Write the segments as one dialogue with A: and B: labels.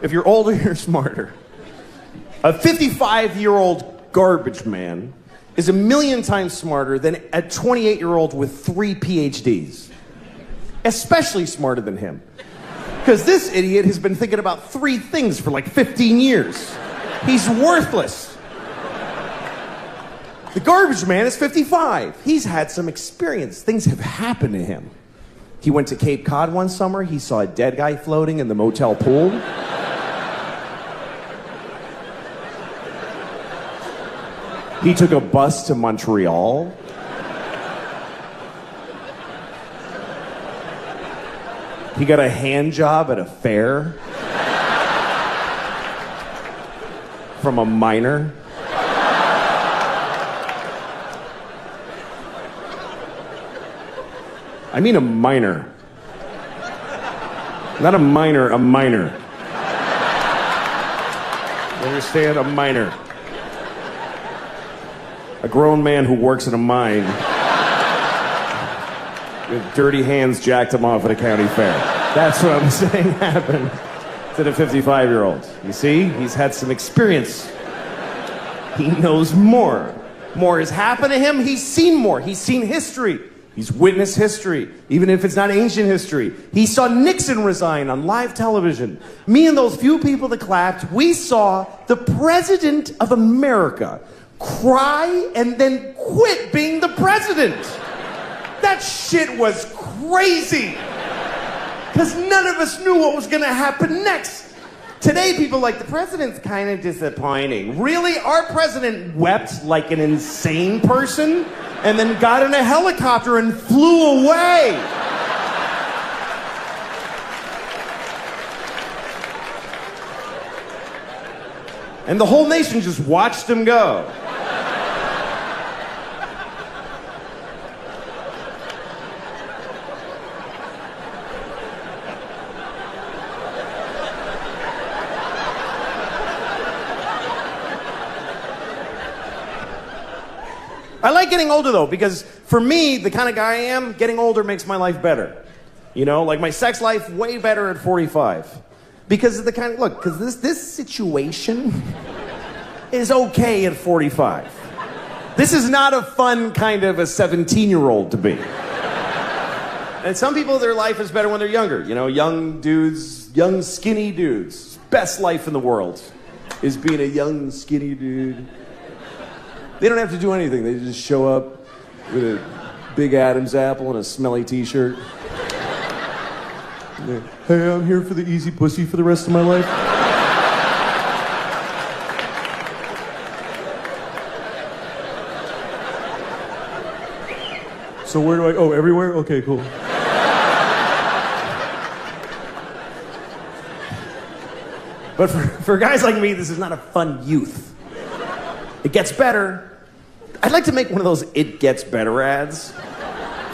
A: if you're older, you're smarter. A 55-year-old garbage man is 1,000,000 times smarter than a 28-year-old with 3 PhDs. Especially smarter than him. Because this idiot has been thinking about 3 things for like 15 years. He's worthless. The garbage man is 55. He's had some experience. Things have happened to him. He went to Cape Cod one summer. He saw a dead guy floating in the motel pool. He took a bus to Montreal. He got a hand job at a fair from a miner. I mean a minor. Not a minor, a minor. You understand? A minor. A grown man who works in a mine with dirty hands jacked him off at a county fair. That's what I'm saying happened to the 55-year-old. You see? He's had some experience. He knows more. More has happened to him. He's seen more. He's seen history. He's witnessed history, even if it's not ancient history. He saw Nixon resign on live television. Me and those few people that clapped, we saw the president of America cry and then quit being the president. That shit was crazy. Because none of us knew what was going to happen next. Today, people like, the president's kind of disappointing. Really? Our president wept like an insane person and then got in a helicopter and flew away. And the whole nation just watched him go. I like getting older, though, because for me, the kind of guy I am, getting older makes my life better. You know, like my sex life, way better at 45. Because of the kind of, look, because this situation is okay at 45. This is not a fun kind of a 17-year-old to be. And some people, their life is better when they're younger. You know, young dudes, young skinny dudes. Best life in the world is being a young skinny dude. They don't have to do anything. They just show up with a big Adam's apple and a smelly t-shirt. Hey, I'm here for the easy pussy for the rest of my life. So where do I, oh, everywhere? Okay, cool. But for guys like me, this is not a fun youth. It gets better. I'd like to make one of those It Gets Better ads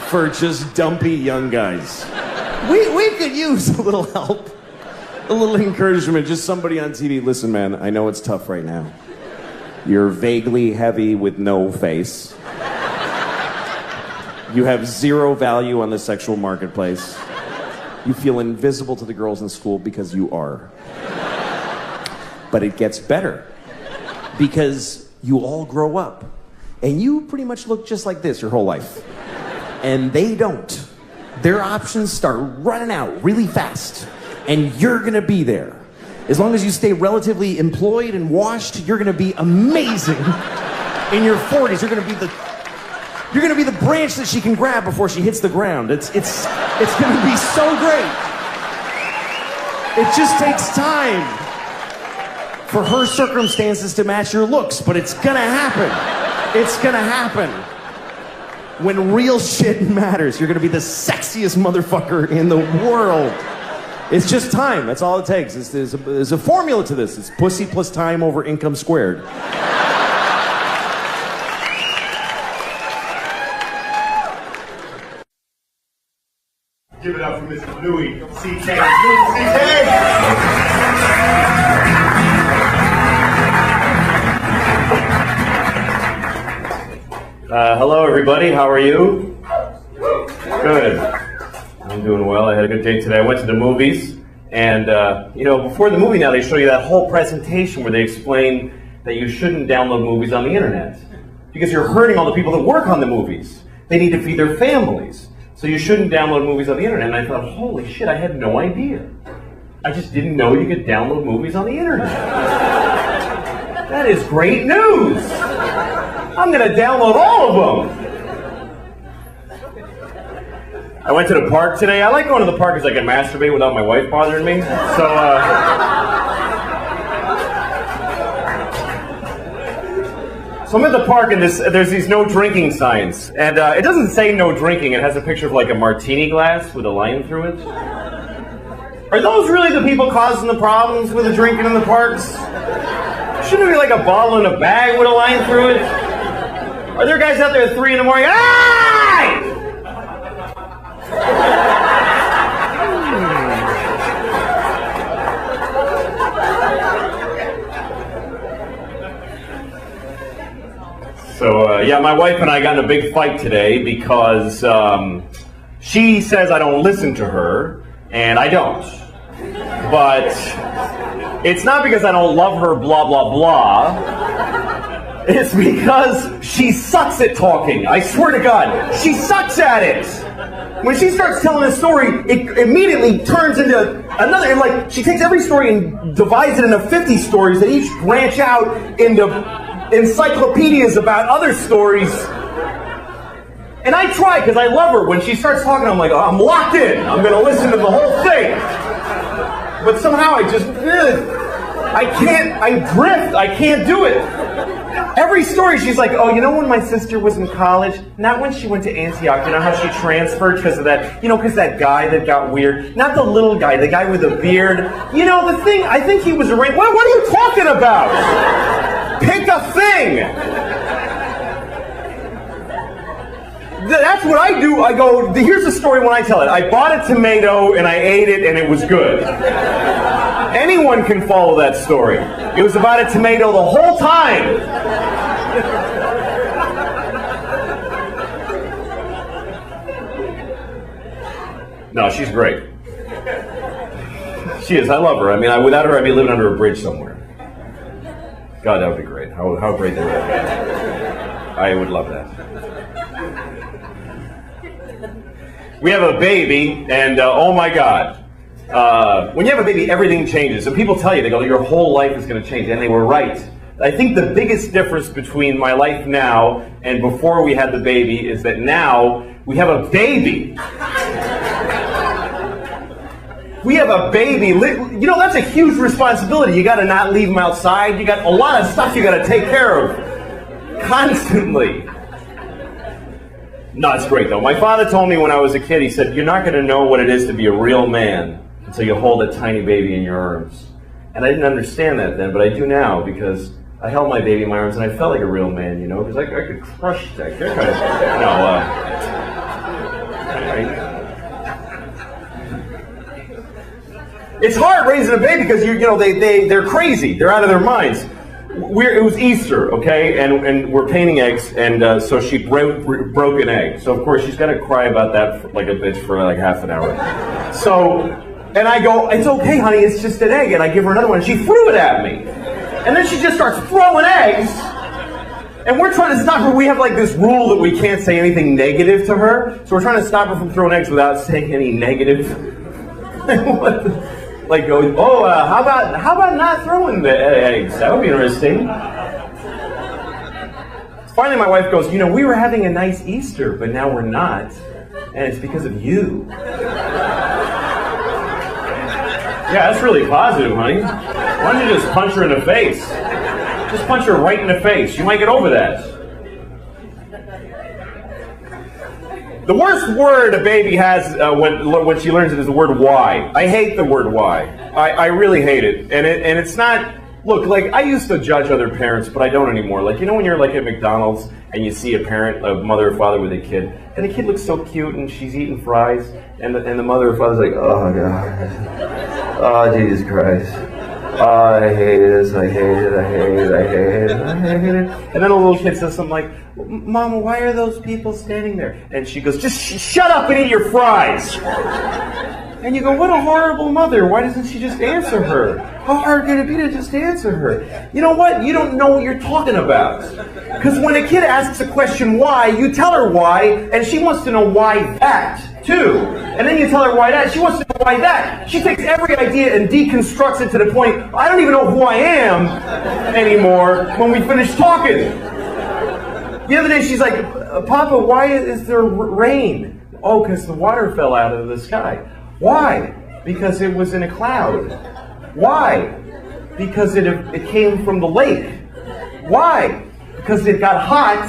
A: for just dumpy young guys. We could use a little help, a little encouragement, just somebody on TV. Listen, man, I know it's tough right now. You're vaguely heavy with no face. You have 0 value on the sexual marketplace. You feel invisible to the girls in school because you are. But it gets better because you all grow up. And you pretty much look just like this your whole life. And they don't. Their options start running out really fast. And you're gonna be there. As long as you stay relatively employed and washed, you're gonna be amazing. In your 40s, you're gonna be the branch that she can grab before she hits the ground. It's gonna be so great. It just takes time for her circumstances to match your looks, but it's gonna happen. It's gonna happen. When real shit matters, you're gonna be the sexiest motherfucker in the world. It's just time, that's all it takes. There's a formula to this. It's pussy plus time over income squared.
B: Give it up for Mr. Louis C.K. Louis C.K.
C: Hello, everybody. How are you? Good. I'm doing well. I had a good day today. I went to the movies. And, before the movie now, they show you that whole presentation where they explain that you shouldn't download movies on the internet because you're hurting all the people that work on the movies. They need to feed their families. So you shouldn't download movies on the internet. And I thought, holy shit, I had no idea. I just didn't know you could download movies on the internet. That is great news. I'm going to download all of them. I went to the park today. I like going to the park because I can masturbate without my wife bothering me. So I'm at the park and there's these no drinking signs. And it doesn't say no drinking. It has a picture of like a martini glass with a line through it. Are those really the people causing the problems with the drinking in the parks? Shouldn't it be like a bottle in a bag with a line through it? Are there guys out there at 3 in the morning? Hey! So, my wife and I got in a big fight today because she says I don't listen to her, and I don't. But it's not because I don't love her, blah, blah, blah. It's because she sucks at talking. I swear to God, she sucks at it. When she starts telling a story, it immediately turns into another, like, she takes every story and divides it into 50 stories that each branch out into encyclopedias about other stories. And I try, because I love her. When she starts talking, I'm like, oh, I'm locked in. I'm going to listen to the whole thing. But somehow I just, I drift. I can't do it. Every story, she's like, oh, you know when my sister was in college? Not when she went to Antioch. You know how she transferred because of that, because that guy that got weird? Not the little guy, the guy with the beard. The thing, I think he was arranged. What are you talking about? Pick a thing. That's what I do. I go, here's the story when I tell it. I bought a tomato and I ate it and it was good. Anyone can follow that story. It was about a tomato the whole time. No, she's great. She is. I love her. I mean, without her, I'd be living under a bridge somewhere. God, that would be great. How great that would be. I would love that. We have a baby, and oh my God. When you have a baby, everything changes. And people tell you, they go, your whole life is going to change. And they were right. I think the biggest difference between my life now and before we had the baby is that now we have a baby. We have a baby. That's a huge responsibility. You got to not leave them outside. You got a lot of stuff you got to take care of constantly. No, it's great though. My father told me when I was a kid, he said, you're not going to know what it is to be a real man until you hold a tiny baby in your arms. And I didn't understand that then, but I do now because I held my baby in my arms and I felt like a real man, because I could crush that. It's hard raising a baby because they're crazy. They're out of their minds. It was Easter, okay, and we're painting eggs, and so she broke an egg. So of course she's got to cry about that like a bitch for like half an hour. So, and I go, it's okay, honey, it's just an egg, and I give her another one, and she threw it at me, and then she just starts throwing eggs, and we're trying to stop her. We have like this rule that we can't say anything negative to her, so we're trying to stop her from throwing eggs without saying any negative. Like going, how about not throwing the eggs? That would be interesting. Finally, my wife goes, we were having a nice Easter, but now we're not, and it's because of you. Yeah, that's really positive, honey. Why don't you just punch her in the face? Just punch her right in the face. You might get over that. The worst word a baby has when she learns it is the word why. I hate the word why. I really hate it. And it's not, look, like I used to judge other parents, but I don't anymore. Like, when you're like at McDonald's and you see a mother or father with a kid, and the kid looks so cute and she's eating fries, and the mother or father's like, oh God, oh Jesus Christ. Oh, I hate this, I hate it, I hate it, I hate it, I hate it. And then a little kid says something like, Mama, why are those people standing there? And she goes, just shut up and eat your fries. And you go, what a horrible mother. Why doesn't she just answer her? How hard can it be to just answer her? You know what? You don't know what you're talking about. Because when a kid asks a question why, you tell her why, and she wants to know why that, too. And then you tell her why that, she wants to know why that. She takes every idea and deconstructs it to the point, I don't even know who I am anymore when we finish talking. The other day she's like, Papa, why is there rain? Oh, because the water fell out of the sky. Why? Because it was in a cloud. Why? Because it came from the lake. Why? Because it got hot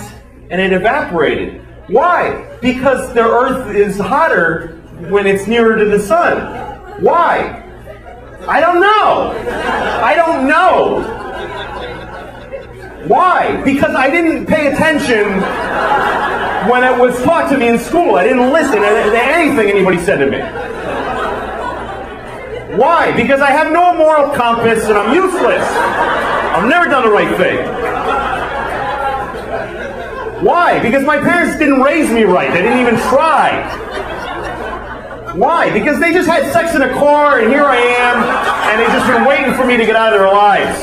C: and it evaporated. Why? Because the earth is hotter when it's nearer to the sun. Why? I don't know. I don't know. Why? Because I didn't pay attention when it was taught to me in school. I didn't listen to anything anybody said to me. Why? Because I have no moral compass and I'm useless. I've never done the right thing. Why? Because my parents didn't raise me right. They didn't even try. Why? Because they just had sex in a car and here I am and they've just been waiting for me to get out of their lives.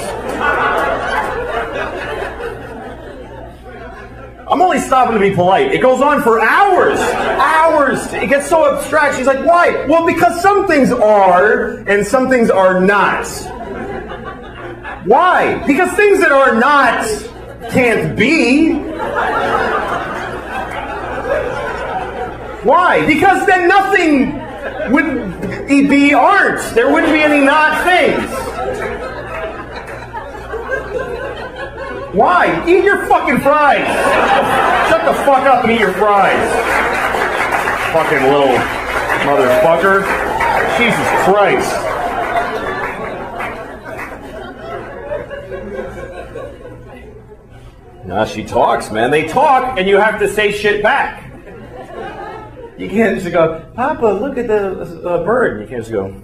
C: I'm only stopping to be polite. It goes on for hours. Hours. It gets so abstract. She's like, why? Well, because some things are and some things are not. Why? Because things that are not can't be. Why? Because then nothing would be aren't. There wouldn't be any not things. Why? Eat your fucking fries. Shut the fuck up and eat your fries. Fucking little motherfucker. Jesus Christ. Now she talks, man. They talk and you have to say shit back. You can't just go, Papa, look at the bird. You can't just go.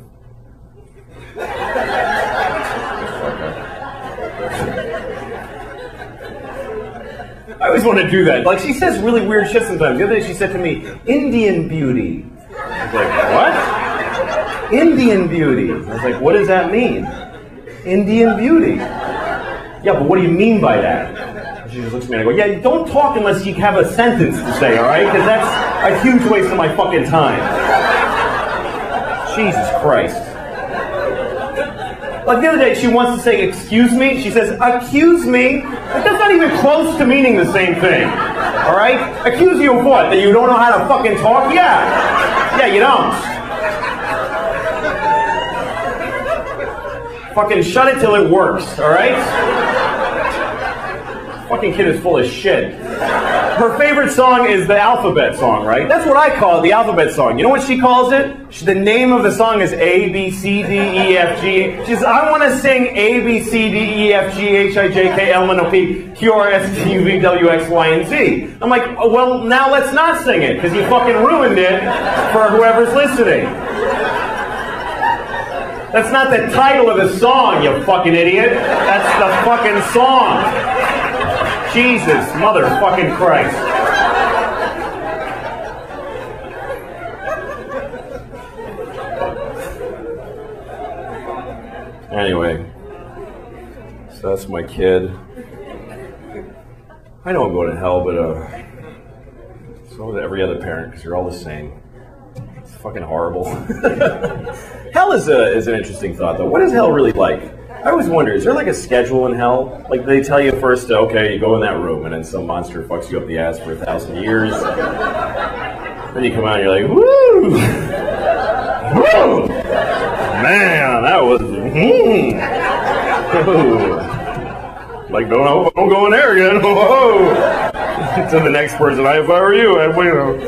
C: I always want to do that. Like, she says really weird shit sometimes. The other day she said to me, Indian beauty. I was like, what? Indian beauty. I was like, what does that mean? Indian beauty. Yeah, but what do you mean by that? She just looks at me and I go, yeah, don't talk unless you have a sentence to say, all right? Because that's a huge waste of my fucking time. Jesus Christ. Like the other day, she wants to say, excuse me. She says, accuse me. Like, that's not even close to meaning the same thing. All right? Accuse you of what? That you don't know how to fucking talk? Yeah. Yeah, you don't. Fucking shut it till it works, all right? Fucking kid is full of shit. Her favorite song is the alphabet song, right? That's what I call it, the alphabet song. You know what she calls it? The name of the song is A, B, C, D, E, F, G. She says, I want to sing A, B, C, D, E, F, G, H, I, J, K, L, M, N, O, P, Q, R, S, T, U, V, W, X, Y, and Z. I'm like, oh, well, now let's not sing it, because you fucking ruined it for whoever's listening. That's not the title of the song, you fucking idiot. That's the fucking song. Jesus, motherfucking Christ. Anyway, so that's my kid. I know I'm going to hell, but so is every other parent, because you're all the same. It's fucking horrible. Hell is an interesting thought, though. What is hell really like? I always wonder, is there like a schedule in hell? Like they tell you first, okay, you go in that room, and then some monster fucks you up the ass for 1,000 years. Then you come out and you're like, woo! Woo! Man, that was... Like, don't go in there again. Whoa! To the next person, if I were you, I'd, you know...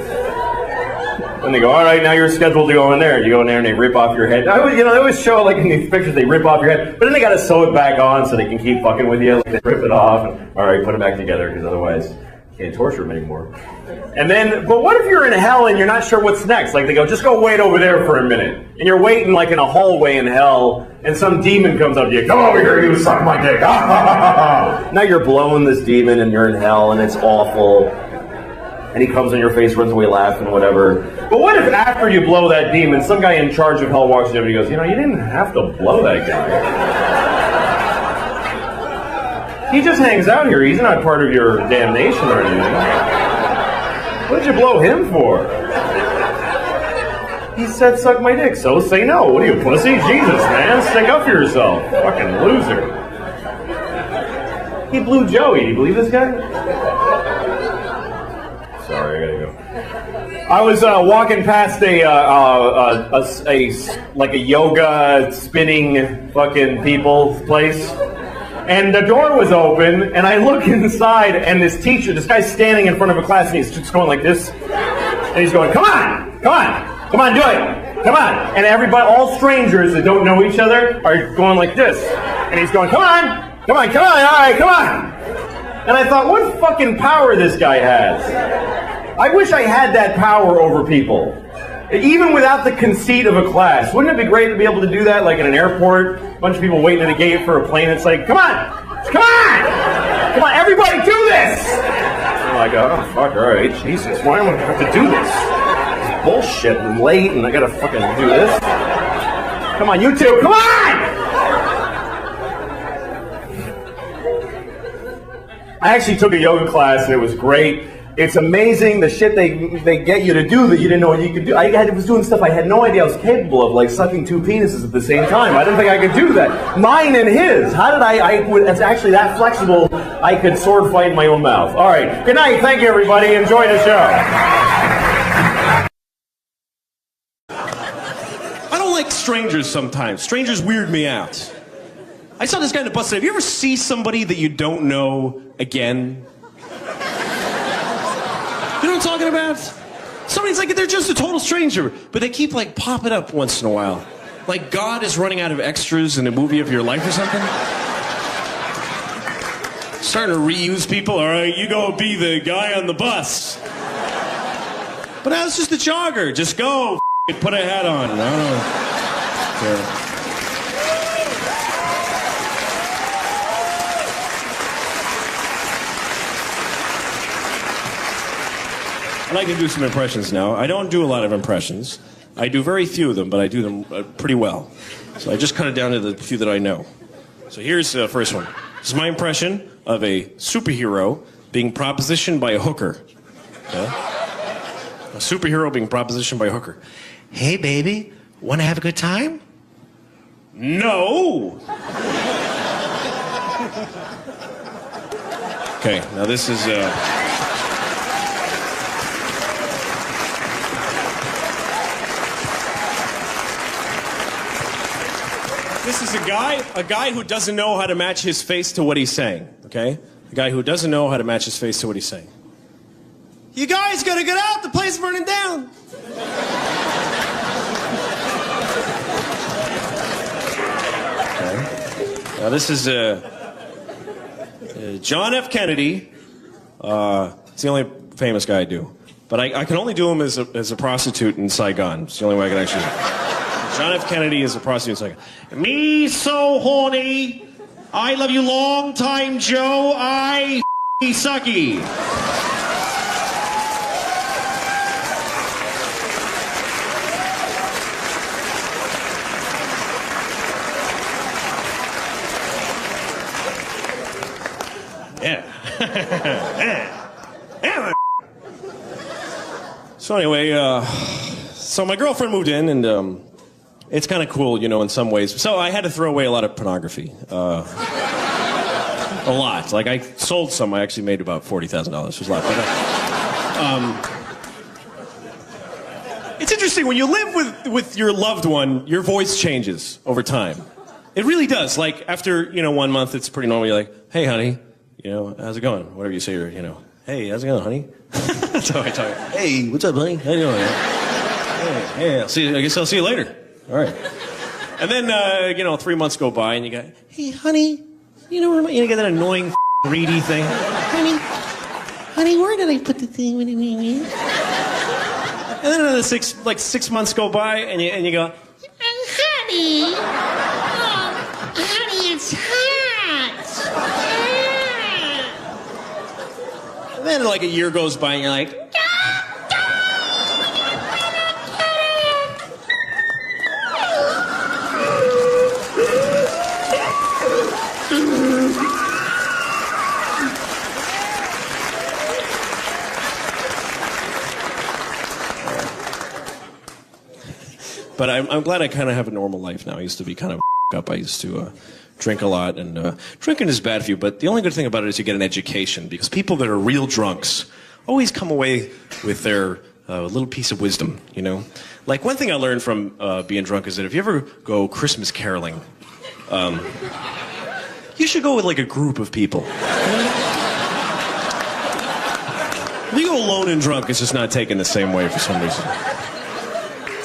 C: And they go, all right, now you're scheduled to go in there. You go in there and they rip off your head. They always show, like in these pictures, they rip off your head, but then they got to sew it back on so they can keep fucking with you. Like they rip it off, and all right, put it back together, because otherwise you can't torture them anymore. And then, but what if you're in hell and you're not sure what's next? Like they go, just go wait over there for a minute. And you're waiting like in a hallway in hell, and some demon comes up to you, come over here, you suck my dick. Now you're blowing this demon and you're in hell and it's awful. and he comes in your face, runs away laughing, whatever. But what if after you blow that demon, some guy in charge of hell walks in and he goes, you know, you didn't have to blow that guy. He just hangs out here. He's not part of your damnation or anything. What did you blow him for? He said, suck my dick, so say no. What are you, pussy? Jesus, man, stick up for yourself. Fucking loser. He blew Joey. Do you believe this guy? Sorry, I gotta go. I was walking past a yoga spinning fucking people place, and the door was open, and I look inside, and this guy's standing in front of a class, and he's just going like this, and he's going, come on, come on. Come on, do it! Come on! And everybody, all strangers that don't know each other, are going like this. And he's going, come on! Come on, come on, alright, come on! And I thought, what fucking power this guy has. I wish I had that power over people. Even without the conceit of a class. Wouldn't it be great to be able to do that, like in an airport? A bunch of people waiting at a gate for a plane, it's like, come on! Come on! Come on, everybody do this! I'm like, oh, fuck, alright, Jesus, why am I going to have to do this? Bullshit, I'm late and I gotta fucking do this. Come on, you two, come on! I actually took a yoga class and it was great. It's amazing the shit they get you to do that you didn't know you could do. I was doing stuff I had no idea I was capable of, like sucking two penises at the same time. I didn't think I could do that. Mine and his. How did it's actually that flexible, I could sword fight in my own mouth. All right, good night, thank you everybody, enjoy the show.
D: Like strangers sometimes. Strangers weird me out. I saw this guy in the bus today. Have you ever see somebody that you don't know again? You know what I'm talking about? Somebody's like, they're just a total stranger, but they keep like popping up once in a while. Like God is running out of extras in a movie of your life or something. Starting to reuse people. All right, you go be the guy on the bus. But now it's just a jogger. Just go. Put a hat on. I don't know. I like to do some impressions now. I don't do a lot of impressions. I do very few of them, but I do them pretty well. So I just cut it down to the few that I know. So here's the first one. This is my impression of a superhero being propositioned by a hooker. Okay? A superhero being propositioned by a hooker. Hey, baby, want to have a good time? No! Okay, now this is, This is a guy who doesn't know how to match his face to what he's saying, okay? A guy who doesn't know how to match his face to what he's saying. You guys gotta get out, the place is burning down! Now this is John F. Kennedy. It's the only famous guy I do. But I can only do him as a prostitute in Saigon. It's the only way I can actually... John F. Kennedy is a prostitute in Saigon. Me so horny. I love you long time, Joe. I sucky. So anyway, so my girlfriend moved in, and it's kind of cool, you know, in some ways. So I had to throw away a lot of pornography. A lot. Like, I sold some. I actually made about $40,000. It was a lot. But, it's interesting, when you live with your loved one, your voice changes over time. It really does. Like, after, 1 month, it's pretty normal. You're like, hey, honey. How's it going? Whatever you say, or, hey, how's it going, honey? So I talk, hey, what's up, honey? How you doing? Hey, I guess I'll see you later. All right. And then, 3 months go by, and you go, hey, honey, you get that annoying greedy thing. Honey, where did I put the thing? And then another 6 months go by, and you go, honey, honey, it's hot. And then like a year goes by and you're like, But I'm glad I kind of have a normal life now. I used to be kind of up. I used to drink a lot, and drinking is bad for you, but the only good thing about it is you get an education, because people that are real drunks always come away with their little piece of wisdom, you know? Like, one thing I learned from being drunk is that if you ever go Christmas caroling, you should go with, like, a group of people. If you go alone and drunk, it's just not taken the same way for some reason.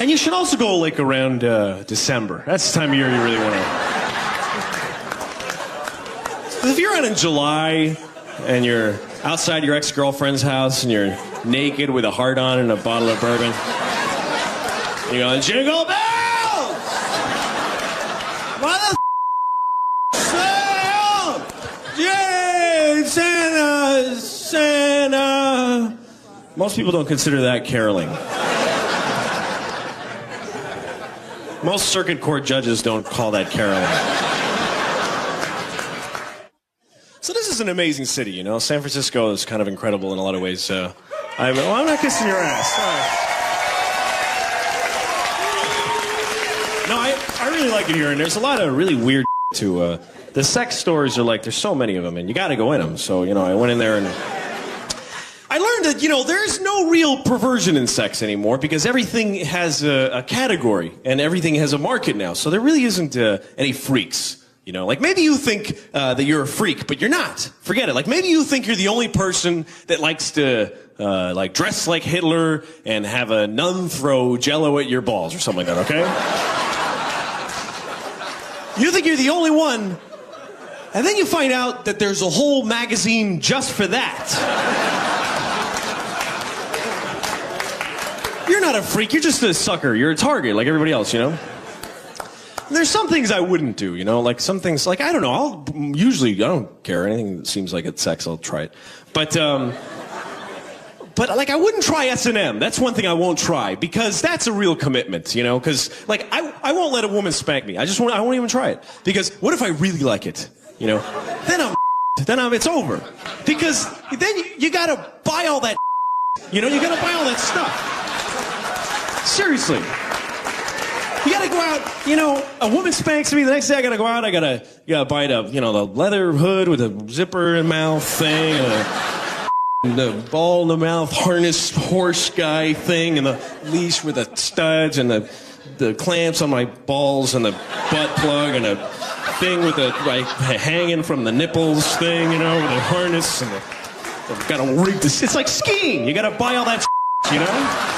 D: And you should also go, like, around December. That's the time of year you really want to... If you're out in July and you're outside your ex-girlfriend's house and you're naked with a heart on and a bottle of bourbon, you're going, jingle bells! Mother Yay! Santa! Santa! Most people don't consider that caroling. Most circuit court judges don't call that caroling. So this is an amazing city, you know. San Francisco is kind of incredible in a lot of ways. I'm not kissing your ass. No, I really like it here, and there's a lot of really weird to the sex stores are like, there's so many of them, and you got to go in them. So, you know, I went in there and I learned that, you know, there's no real perversion in sex anymore, because everything has a category and everything has a market now. So there really isn't any freaks. You know, like, maybe you think that you're a freak, but you're not. Forget it. Like, maybe you think you're the only person that likes to, like, dress like Hitler and have a nun throw Jell-O at your balls or something like that, okay? You think you're the only one, and then you find out that there's a whole magazine just for that. You're not a freak, you're just a sucker. You're a target like everybody else, you know? There's some things I wouldn't do, you know, like some things, like, I don't know, I don't care. Anything that seems like it's sex, I'll try it. But like, I wouldn't try S&M. That's one thing I won't try, because that's a real commitment, you know, because, like, I won't let a woman spank me. I won't even try it. Because what if I really like it, you know? Then it's over. Because then you gotta buy all that, you know, you gotta buy all that stuff. Seriously. You gotta go out, you know, a woman spanks me, the next day I gotta go out, I gotta buy the, you know, the leather hood with a zipper in mouth thing, and the ball in the mouth harness horse guy thing, and the leash with the studs, and the clamps on my balls, and the butt plug, and a thing with the, like, hanging from the nipples thing, you know, with the harness, and I've gotta rig this. It's like skiing. You gotta buy all that you know?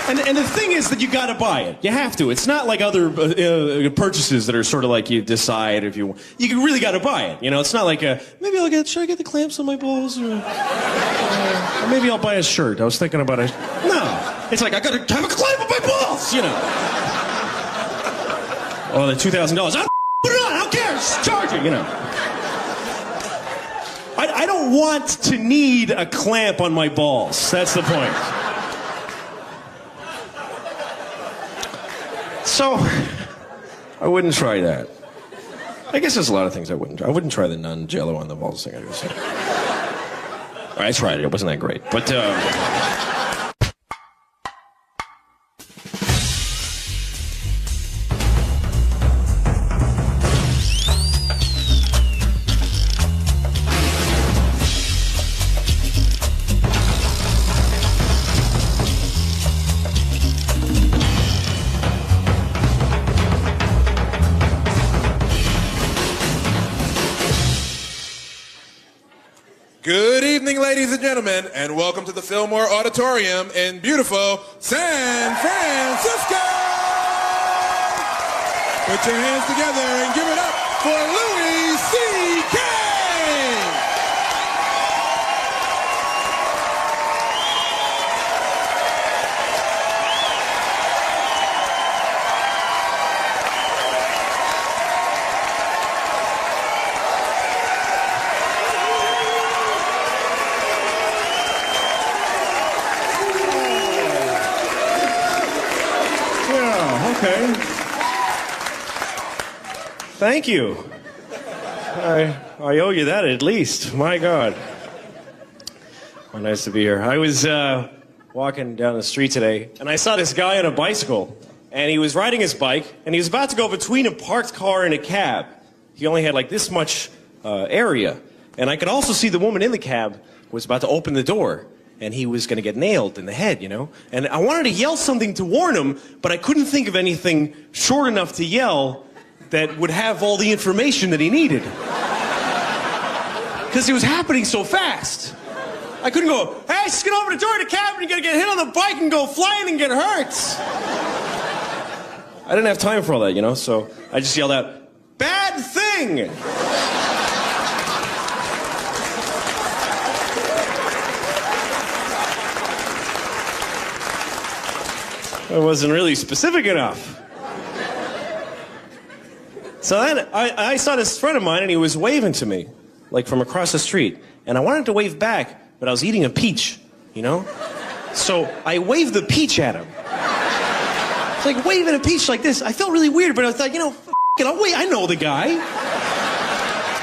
D: And the thing is that you got to buy it. You have to. It's not like other purchases that are sort of like you decide if you really got to buy it. You know, it's not like should I get the clamps on my balls, or maybe I'll buy a shirt. I was thinking about it. No, it's like I got to have a clamp on my balls. You know. Oh, the $2,000. I'll put it on. I don't care. Just charge it. You know. I don't want to need a clamp on my balls. That's the point. So, I wouldn't try that. I guess there's a lot of things I wouldn't try. I wouldn't try the nun Jell-O on the balls thing. I tried it. It wasn't that great. But,
E: Good evening, ladies and gentlemen, and welcome to the Fillmore Auditorium in beautiful San Francisco! Put your hands together and give it up for Louis C.K!
D: okay. Thank you. I owe you that at least. My God. Well, nice to be here. I was walking down the street today, and I saw this guy on a bicycle, and he was riding his bike, and he was about to go between a parked car and a cab. He only had like this much area, and I could also see the woman in the cab was about to open the door, and he was going to get nailed in the head, you know? And I wanted to yell something to warn him, but I couldn't think of anything short enough to yell that would have all the information that he needed. Because it was happening so fast. I couldn't go, hey, just get over the door of the cab and you're going to get hit on the bike and go flying and get hurt. I didn't have time for all that, you know, so I just yelled out, bad thing! It wasn't really specific enough. So then I saw this friend of mine and he was waving to me, like from across the street. And I wanted to wave back, but I was eating a peach, you know? So I waved the peach at him. It's like waving a peach like this. I felt really weird, but I thought, you know, f it, I'll wait. I know the guy.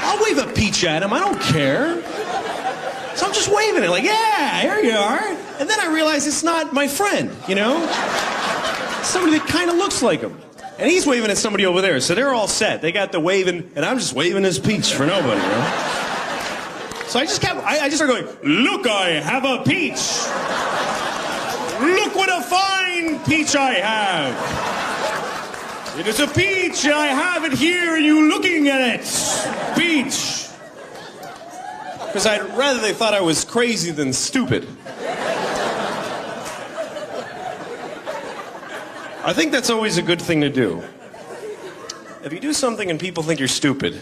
D: I'll wave a peach at him. I don't care. So I'm just waving it like, yeah, here you are. And then I realized it's not my friend, you know? Somebody that kind of looks like him. And he's waving at somebody over there. So they're all set. They got the waving, and I'm just waving this peach for nobody, you know? So I just started going, look, I have a peach. Look what a fine peach I have. It is a peach, and I have it here, and you looking at it. Peach. Because I'd rather they thought I was crazy than stupid. I think that's always a good thing to do. If you do something and people think you're stupid,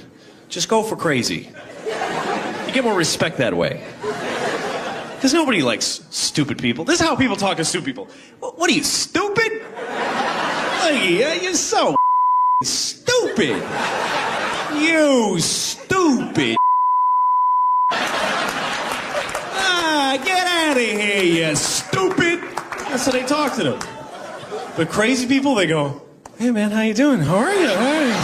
D: just go for crazy. You get more respect that way. Because nobody likes stupid people. This is how people talk to stupid people. What are you, stupid? You're so stupid. You stupid. Get out of here, you stupid. That's how they talk to them. But crazy people, they go, hey man, how you doing? How are you? All right.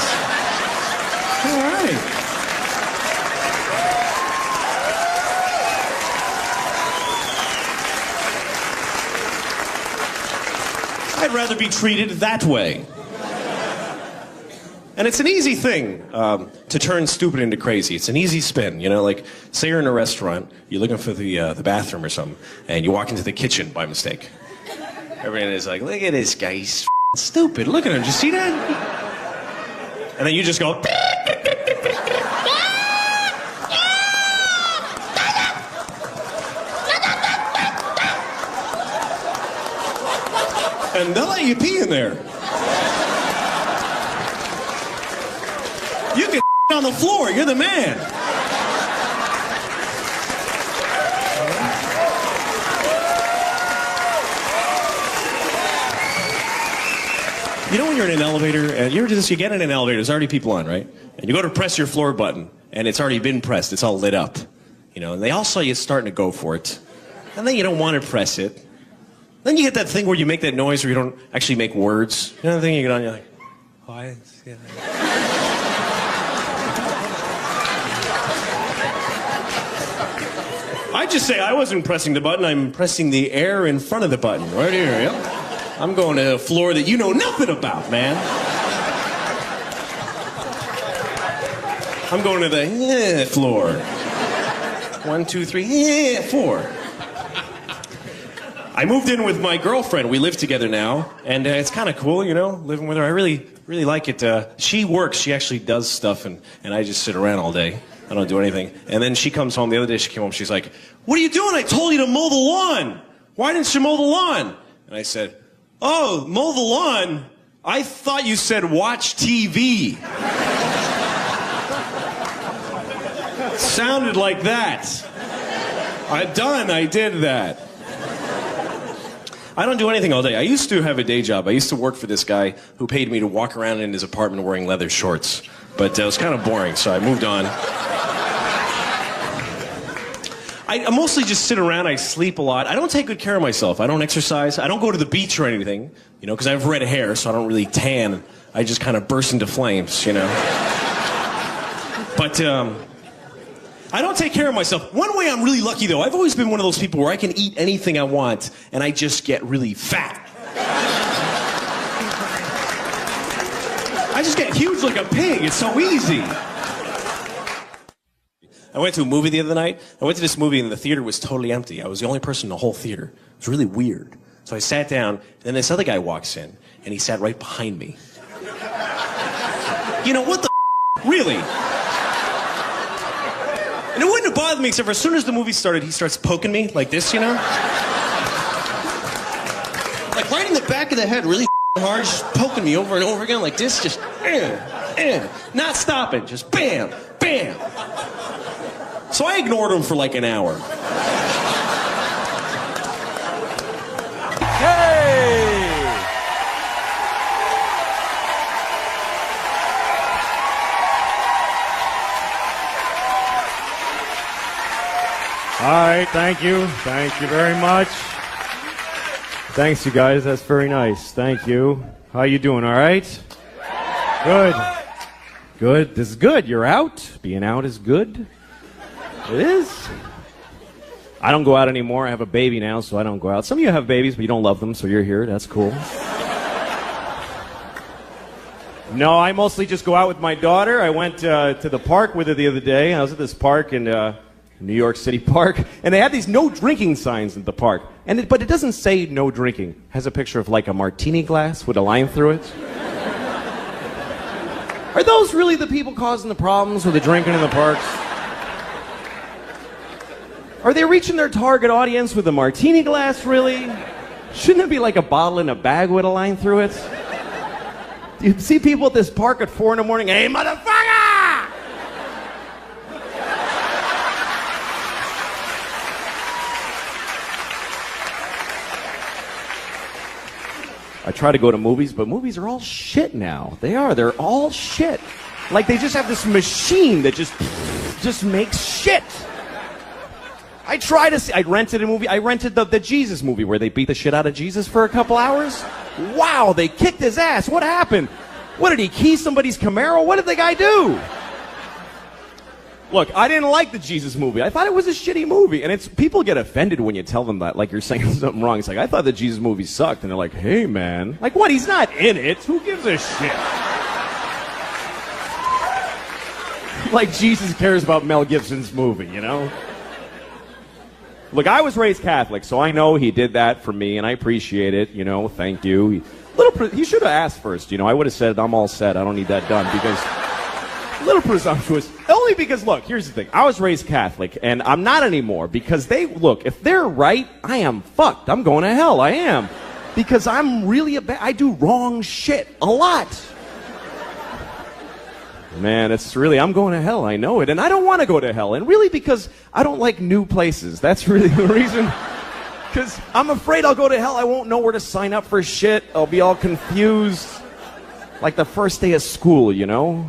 D: I'd rather be treated that way. And it's an easy thing to turn stupid into crazy. It's an easy spin, you know, like say you're in a restaurant, you're looking for the bathroom or something, and you walk into the kitchen by mistake. Everyone is like, look at this guy, he's stupid. Look at him, did you see that? And then you just go, and they'll let you pee in there. You can on the floor, you're the man. You know when you're in an elevator, and you get in an elevator, there's already people on, right? And you go to press your floor button, and it's already been pressed, it's all lit up. You know, and they all saw you starting to go for it. And then you don't want to press it. Then you get that thing where you make that noise where you don't actually make words. You know the thing you get on, you're like, oh, I didn't see that. I just say I wasn't pressing the button, I'm pressing the air in front of the button, right here, yeah? I'm going to a floor that you know nothing about, man. I'm going to the floor. 1, 2, 3, 4. I moved in with my girlfriend. We live together now, and it's kind of cool, you know, living with her. I really like it. She works. She actually does stuff, and I just sit around all day. I don't do anything. And then she comes home. The other day she came home. She's like, what are you doing? I told you to mow the lawn. Why didn't you mow the lawn? And I said, oh, mow the lawn? I thought you said watch TV. Sounded like that. I did that. I don't do anything all day. I used to have a day job. I used to work for this guy who paid me to walk around in his apartment wearing leather shorts. But it was kind of boring, so I moved on. I mostly just sit around, I sleep a lot. I don't take good care of myself. I don't exercise. I don't go to the beach or anything, you know, because I have red hair, so I don't really tan. I just kind of burst into flames, you know. But I don't take care of myself. One way I'm really lucky, though, I've always been one of those people where I can eat anything I want, and I just get really fat. I just get huge like a pig. It's so easy. I went to a movie the other night. I went to this movie, and the theater was totally empty. I was the only person in the whole theater. It was really weird. So I sat down, and then this other guy walks in, and he sat right behind me. You know, what the really? And it wouldn't have bothered me, except for as soon as the movie started, he starts poking me like this, you know? Like right in the back of the head, really hard, just poking me over and over again like this, just not stopping, just bam, bam. So I ignored him for like an hour.
F: All right, thank you. Thank you very much. Thanks, you guys. That's very nice. Thank you. How you doing, all right? Good. Good. This is good. You're out. Being out is good. It is. I don't go out anymore. I have a baby now, so I don't go out. Some of you have babies, but you don't love them, so you're here. That's cool. No, I mostly just go out with my daughter. I went to the park with her the other day. I was at this park in New York City Park, and they had these no drinking signs at the park. But it doesn't say no drinking. It has a picture of like a martini glass with a line through it. Are those really the people causing the problems with the drinking in the parks? Are they reaching their target audience with a martini glass, really? Shouldn't it be like a bottle in a bag with a line through it? You see people at this park at 4 in the morning, hey, motherfucker! I try to go to movies, but movies are all shit now. They are. They're all shit. Like they just have this machine that just makes shit. I try to see. I rented a movie. I rented the Jesus movie where they beat the shit out of Jesus for a couple hours. Wow, they kicked his ass. What happened? What, did he key somebody's Camaro? What did the guy do? Look, I didn't like the Jesus movie. I thought it was a shitty movie. And people get offended when you tell them that, like you're saying something wrong. It's like, I thought the Jesus movie sucked. And they're like, hey, man. Like, what? He's not in it. Who gives a shit? Like Jesus cares about Mel Gibson's movie, you know? Look, I was raised Catholic, so I know he did that for me, and I appreciate it, you know, thank you. He should have asked first, you know. I would have said, I'm all set, I don't need that done, because a little presumptuous. Only because, look, here's the thing. I was raised Catholic, and I'm not anymore, because look, if they're right, I am fucked. I'm going to hell, I am. Because I'm really I do wrong shit a lot. Man, I'm going to hell, I know it, and I don't want to go to hell, and really because I don't like new places. That's really the reason, because I'm afraid I'll go to hell, I won't know where to sign up for shit, I'll be all confused, like the first day of school, you know?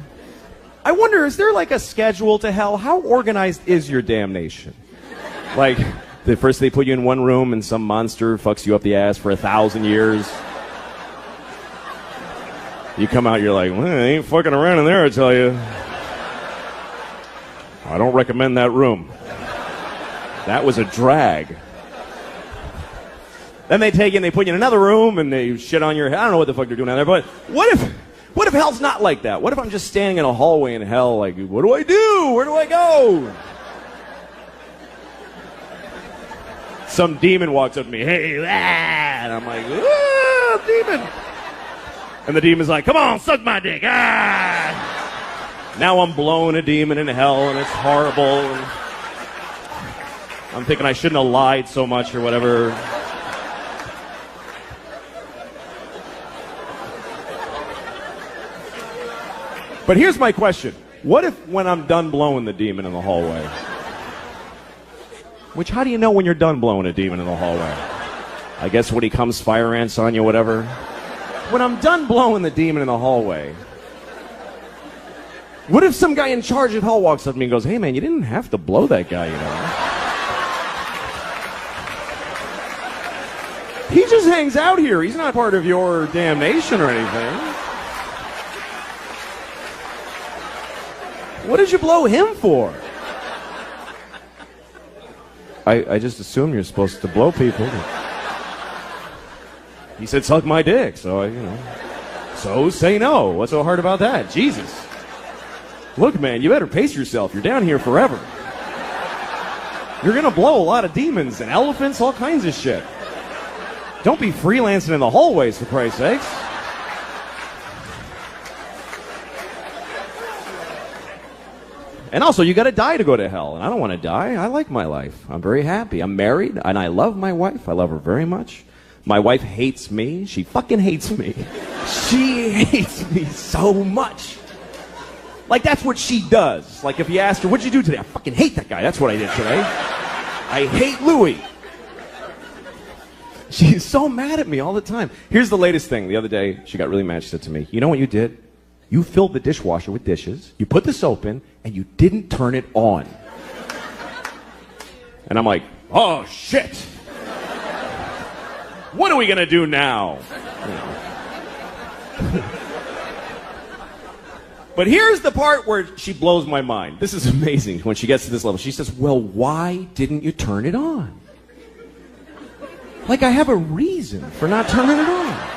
F: I wonder, is there like a schedule to hell? How organized is your damnation? Like, the first they put you in one room and some monster fucks you up the ass for 1,000 years. You come out, you're like, well, I ain't fucking around in there, I tell you. I don't recommend that room. That was a drag. Then they take you and they put you in another room and they shit on your head. I don't know what the fuck they're doing down there, but what if hell's not like that? What if I'm just standing in a hallway in hell, like, what do I do? Where do I go? Some demon walks up to me, hey, and I'm like, ah, demon. And the demon's like, come on, suck my dick. Ah! Now I'm blowing a demon in hell, and it's horrible. And I'm thinking I shouldn't have lied so much or whatever. But here's my question. What if when I'm done blowing the demon in the hallway? Which, how do you know when you're done blowing a demon in the hallway? I guess when he comes fire ants on you, whatever. When I'm done blowing the demon in the hallway, what if some guy in charge of hell walks up to me and goes, hey man, you didn't have to blow that guy, you know? He just hangs out here. He's not part of your damnation or anything. What did you blow him for? I just assumed you're supposed to blow people. He said, suck my dick, so So say no. What's so hard about that? Jesus. Look, man, you better pace yourself. You're down here forever. You're gonna blow a lot of demons and elephants, all kinds of shit. Don't be freelancing in the hallways, for Christ's sakes. And also, you gotta die to go to hell. And I don't want to die. I like my life. I'm very happy. I'm married, and I love my wife. I love her very much. My wife hates me. She fucking hates me. She hates me so much. Like, that's what she does. Like, if you asked her, what'd you do today? I fucking hate that guy. That's what I did today. I hate Louis. She's so mad at me all the time. Here's the latest thing. The other day, she got really mad. She said to me, you know what you did? You filled the dishwasher with dishes, you put the soap in, and you didn't turn it on. And I'm like, oh, shit. What are we going to do now? But here's the part where she blows my mind. This is amazing when she gets to this level. She says, well, why didn't you turn it on? Like, I have a reason for not turning it on.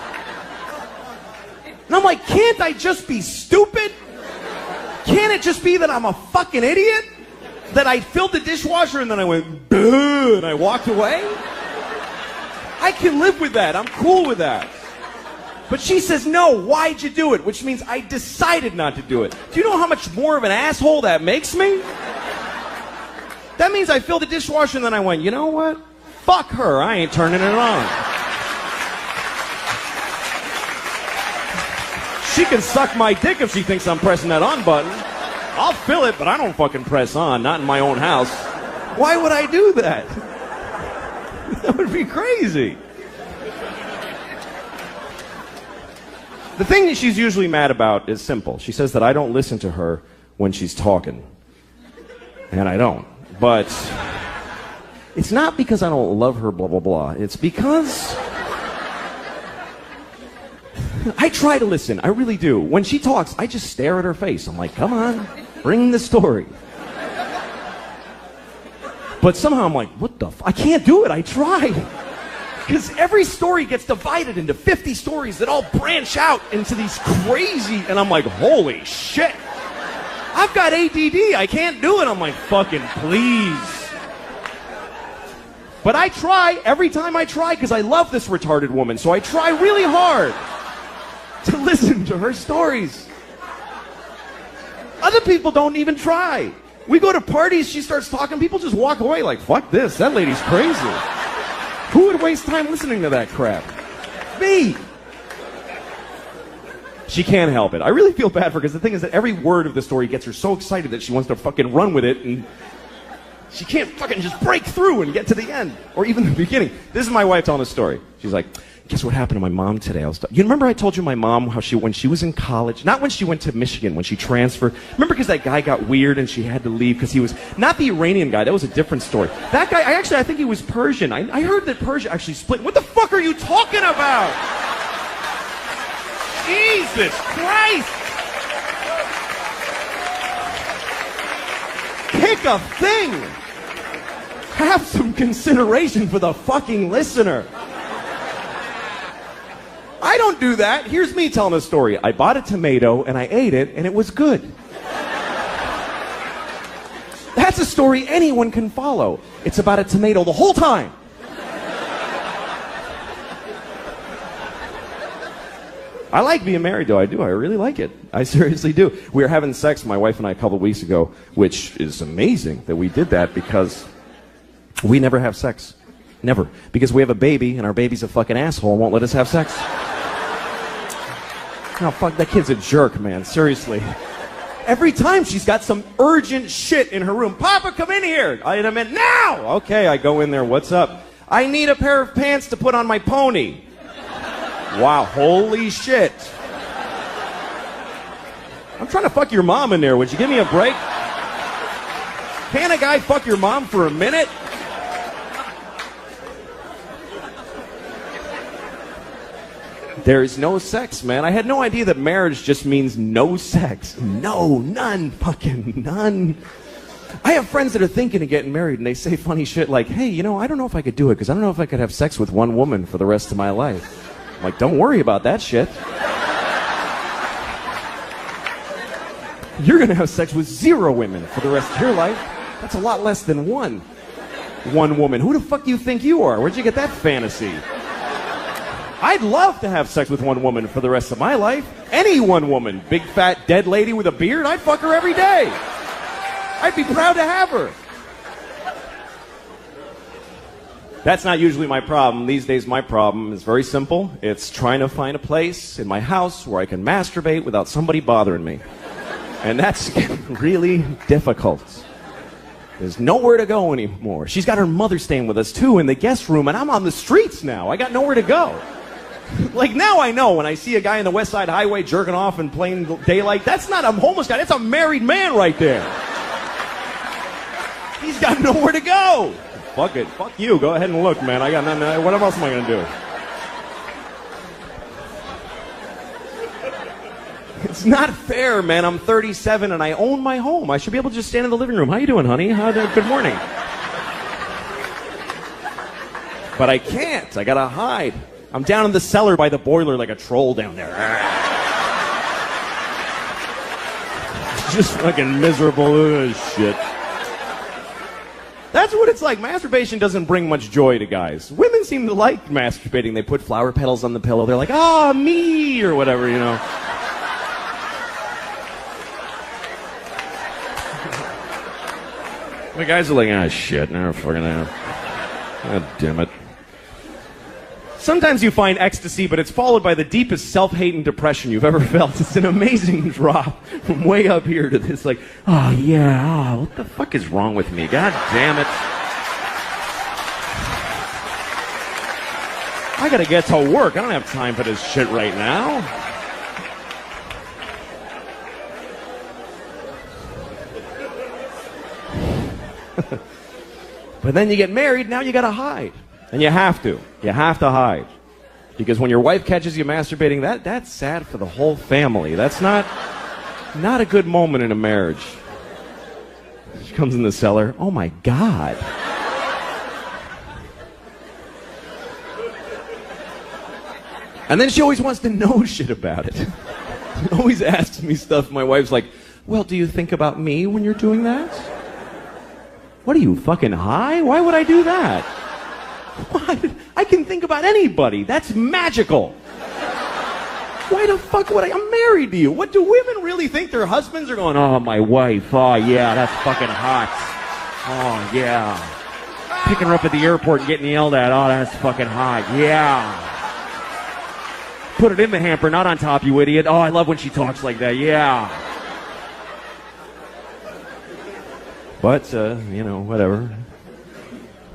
F: And I'm like, can't I just be stupid? Can't it just be that I'm a fucking idiot? That I filled the dishwasher and then I went, duh, and I walked away? I can live with that. I'm cool with that. But she says, no, why'd you do it? Which means I decided not to do it. Do you know how much more of an asshole that makes me? That means I filled the dishwasher and then I went, you know what? Fuck her. I ain't turning it on. She can suck my dick if she thinks I'm pressing that on button. I'll fill it, but I don't fucking press on. Not in my own house. Why would I do that? That would be crazy. The thing that she's usually mad about is simple. She says that I don't listen to her when she's talking. And I don't. But it's not because I don't love her, blah, blah, blah. It's because I try to listen. I really do. When she talks, I just stare at her face. I'm like, come on, bring the story. But somehow I'm like, what the I can't do it. I try. Because every story gets divided into 50 stories that all branch out into these crazy... And I'm like, holy shit. I've got ADD. I can't do it. I'm like, fucking please. But I try every time I try because I love this retarded woman. So I try really hard to listen to her stories. Other people don't even try. We go to parties, she starts talking, people just walk away like, fuck this, that lady's crazy. Who would waste time listening to that crap? Me. She can't help it. I really feel bad for her because the thing is that every word of the story gets her so excited that she wants to fucking run with it, and she can't fucking just break through and get to the end or even the beginning. This is my wife telling a story. She's like, guess what happened to my mom today? You remember I told you my mom how when she was in college, not when she went to Michigan, when she transferred. Remember because that guy got weird and she had to leave because he was not the Iranian guy. That was a different story. That guy, I think he was Persian. I heard that Persia actually split. What the fuck are you talking about? Jesus Christ! Pick a thing. Have some consideration for the fucking listener. I don't do that. Here's me telling a story. I bought a tomato and I ate it and it was good. That's a story anyone can follow. It's about a tomato the whole time. I like being married though. I do. I really like it. I seriously do. We were having sex, my wife and I, a couple of weeks ago, which is amazing that we did that because we never have sex. Never. Because we have a baby and our baby's a fucking asshole and won't let us have sex. Oh, fuck, that kid's a jerk, man. Seriously. Every time she's got some urgent shit in her room. Papa, come in here. I meant now. Okay, I go in there. What's up? I need a pair of pants to put on my pony. Wow, holy shit. I'm trying to fuck your mom in there. Would you give me a break? Can't a guy fuck your mom for a minute? There's no sex, man. I had no idea that marriage just means no sex. No, none, fucking none. I have friends that are thinking of getting married, and they say funny shit like, hey, you know, I don't know if I could do it, because I don't know if I could have sex with one woman for the rest of my life. I'm like, don't worry about that shit. You're going to have sex with 0 women for the rest of your life. That's a lot less than one woman. Who the fuck do you think you are? Where'd you get that fantasy? I'd love to have sex with one woman for the rest of my life. Any one woman. Big, fat, dead lady with a beard, I'd fuck her every day. I'd be proud to have her. That's not usually my problem. These days, my problem is very simple. It's trying to find a place in my house where I can masturbate without somebody bothering me. And that's really difficult. There's nowhere to go anymore. She's got her mother staying with us, too, in the guest room, and I'm on the streets now. I got nowhere to go. Like, now I know when I see a guy in the West Side Highway jerking off in plain daylight, that's not a homeless guy, that's a married man right there. He's got nowhere to go. Fuck it. Fuck you. Go ahead and look, man. I got nothing. What else am I going to do? It's not fair, man. I'm 37 and I own my home. I should be able to just stand in the living room. How you doing, honey? Good morning. But I can't. I gotta hide. I'm down in the cellar by the boiler like a troll down there. Just fucking miserable shit. That's what it's like. Masturbation doesn't bring much joy to guys. Women seem to like masturbating. They put flower petals on the pillow. They're like, ah, me, or whatever, you know. The guys are like, ah, shit, never fucking out. God damn it. Sometimes you find ecstasy, but it's followed by the deepest self-hate and depression you've ever felt. It's an amazing drop from way up here to this, like, oh, yeah, what the fuck is wrong with me? God damn it. I gotta get to work. I don't have time for this shit right now. But then you get married, now you gotta hide. And you have to. You have to hide. Because when your wife catches you masturbating, that's sad for the whole family. That's not a good moment in a marriage. She comes in the cellar. Oh my God. And then she always wants to know shit about it. She always asks me stuff. My wife's like, well, do you think about me when you're doing that? What are you, fucking high? Why would I do that? What? I can think about anybody. That's magical. Why the fuck would I? I'm married to you. What do women really think their husbands are going, oh, my wife. Oh, yeah, that's fucking hot. Oh, yeah. Picking her up at the airport and getting yelled at. Oh, that's fucking hot. Yeah. Put it in the hamper, not on top, you idiot. Oh, I love when she talks like that. Yeah. But, you know, whatever.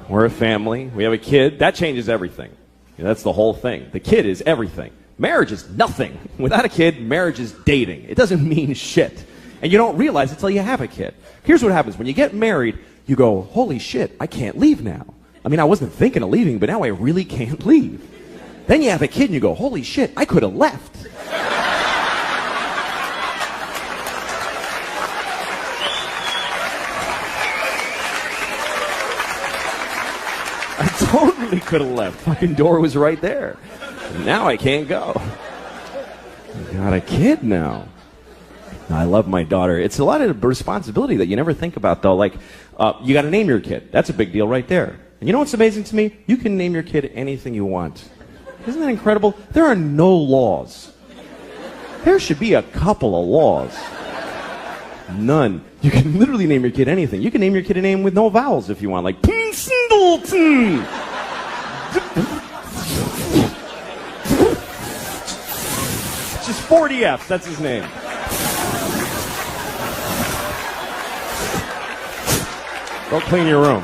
F: We're a family. We have a kid. That changes everything. You know, that's the whole thing. The kid is everything. Marriage is nothing. Without a kid, marriage is dating. It doesn't mean shit. And you don't realize it until you have a kid. Here's what happens. When you get married, you go, holy shit, I can't leave now. I mean, I wasn't thinking of leaving, but now I really can't leave. Then you have a kid and you go, holy shit, I could have left. I totally could have left. Fucking door was right there. Now I can't go. I got a kid now. I love my daughter. It's a lot of responsibility that you never think about, though. Like, you got to name your kid. That's a big deal right there. And you know what's amazing to me? You can name your kid anything you want. Isn't that incredible? There are no laws. There should be a couple of laws. None. You can literally name your kid anything. You can name your kid a name with no vowels if you want, like Singleton. Just 40 F's, that's his name. Go clean your room.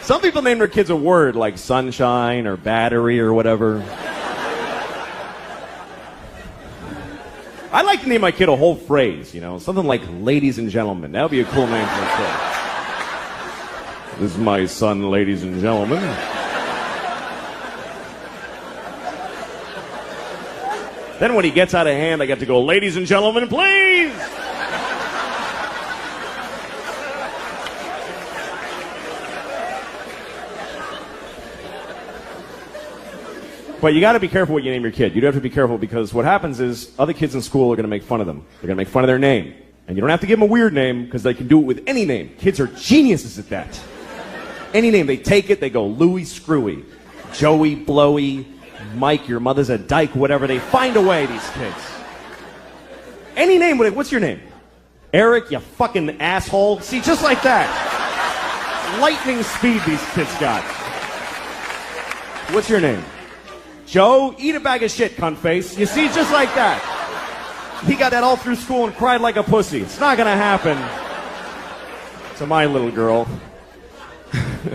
F: Some people name their kids a word like sunshine or battery or whatever. I'd like to name my kid a whole phrase, you know, something like ladies and gentlemen. That would be a cool name for a kid. This is my son, ladies and gentlemen. Then when he gets out of hand, I get to go, ladies and gentlemen, please! But you got to be careful what you name your kid. You do have to be careful because what happens is other kids in school are going to make fun of them. They're going to make fun of their name. And you don't have to give them a weird name because they can do it with any name. Kids are geniuses at that. Any name, they take it, they go Louis Screwy, Joey Blowy, Mike, your mother's a dyke, whatever. They find a way, these kids. Any name, what's your name? Eric, you fucking asshole. See, just like that. Lightning speed these kids got. What's your name? Joe, eat a bag of shit, cunt face. You see, just like that. He got that all through school and cried like a pussy. It's not gonna happen to my little girl.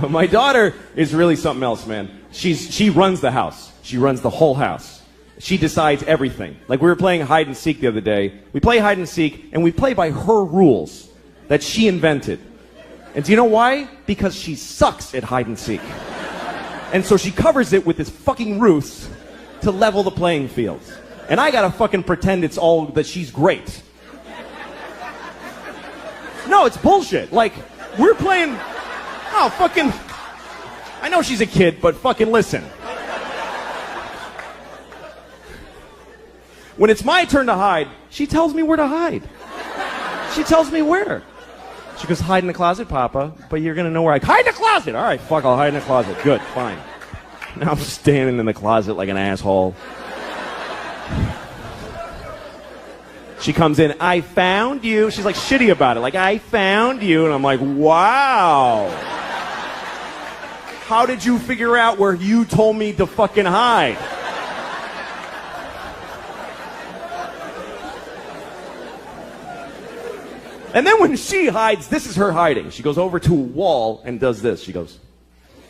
F: My daughter is really something else, man. She runs the house. She runs the whole house. She decides everything. Like we were playing hide and seek the other day. We play hide and seek, and we play by her rules that she invented. And do you know why? Because she sucks at hide and seek. And so she covers it with this fucking ruse to level the playing field. And I gotta fucking pretend it's all that she's great. No, it's bullshit. Like, we're playing... Oh, fucking... I know she's a kid, but fucking listen. When it's my turn to hide, she tells me where to hide. She tells me where. She goes, hide in the closet, Papa, but you're gonna know where I... Hide in the closet! All right, fuck, I'll hide in the closet. Good, fine. Now I'm standing in the closet like an asshole. She comes in, I found you. She's like shitty about it, like, I found you. And I'm like, wow. How did you figure out where you told me to fucking hide? And then when she hides, this is her hiding. She goes over to a wall and does this. She goes,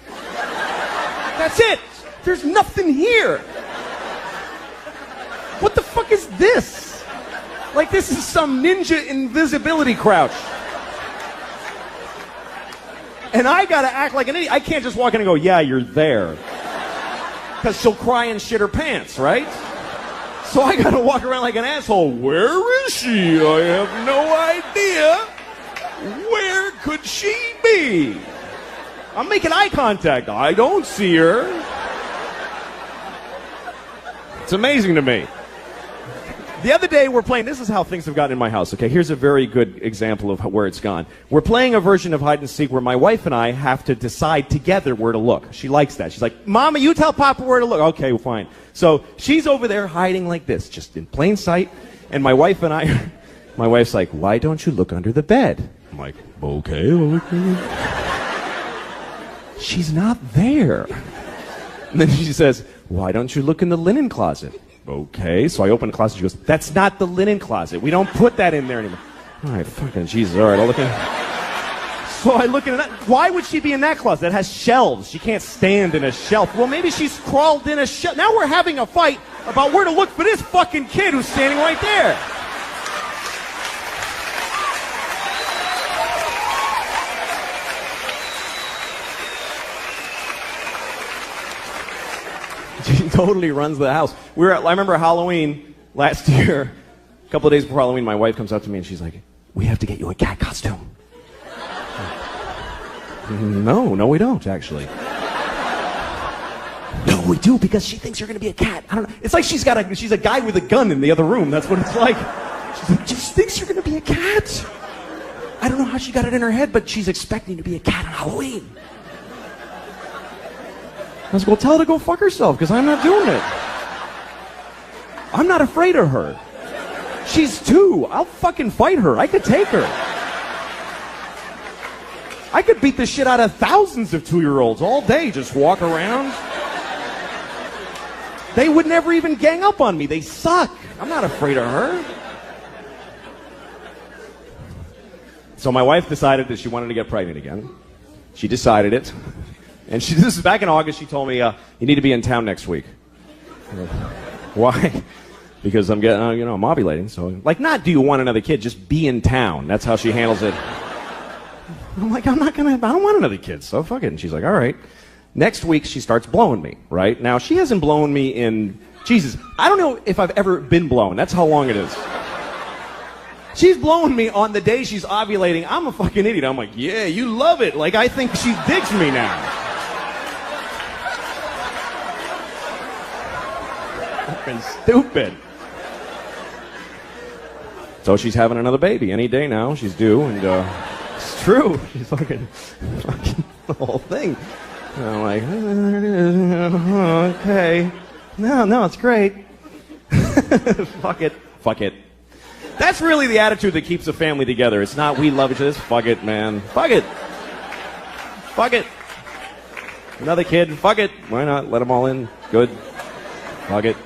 F: that's it. There's nothing here. What the fuck is this? Like this is some ninja invisibility crouch. And I gotta act like an idiot. I can't just walk in and go, yeah, you're there. Because she'll cry and shit her pants, right? So I gotta walk around like an asshole. Where is she? I have no idea. Where could she be? I'm making eye contact. I don't see her. It's amazing to me. The other day we're playing, this is how things have gotten in my house, okay? Here's a very good example of where it's gone. We're playing a version of hide and seek where my wife and I have to decide together where to look. She likes that. She's like, Mama, you tell Papa where to look. Okay, well, fine. So she's over there hiding like this, just in plain sight. And my wife and I, my wife's like, why don't you look under the bed? I'm like, okay, she's not there. And then she says, why don't you look in the linen closet? Okay, so I open the closet. She goes, that's not the linen closet. We don't put that in there anymore. All right, fucking Jesus. All right, I'll look in. So I look in that. Why would she be in that closet? It has shelves. She can't stand in a shelf. Well, maybe she's crawled in a shelf. Now we're having a fight about where to look for this fucking kid who's standing right there. She totally runs the house. I remember Halloween last year, a couple of days before Halloween, my wife comes up to me and she's like, we have to get you a cat costume. No, we don't, actually. No, we do, because she thinks you're going to be a cat. I don't know. It's like she's a guy with a gun in the other room. That's what it's like. She's like, she thinks you're going to be a cat. I don't know how she got it in her head, but she's expecting to be a cat on Halloween. I was like, well, tell her to go fuck herself, because I'm not doing it. I'm not afraid of her. She's 2. I'll fucking fight her. I could take her. I could beat the shit out of thousands of 2-year-olds all day, just walk around. They would never even gang up on me. They suck. I'm not afraid of her. So my wife decided that she wanted to get pregnant again. She decided it. And this is back in August. She told me, you need to be in town next week. Why? Because I'm getting, I'm ovulating. So, like, not do you want another kid, just be in town. That's how she handles it. I'm like, I don't want another kid, so fuck it. And she's like, all right. Next week, she starts blowing me, right? Now, she hasn't blown me in, Jesus, I don't know if I've ever been blown. That's how long it is. She's blowing me on the day she's ovulating. I'm a fucking idiot. I'm like, yeah, you love it. Like, I think she digs me now. Fucking stupid. So she's having another baby any day now. She's due, and it's true. She's fucking the whole thing. And I'm like, okay. No, it's great. Fuck it. That's really the attitude that keeps a family together. It's not we love each other. It's fuck it, man. Fuck it. Another kid. Fuck it. Why not? Let them all in. Good. Fuck it.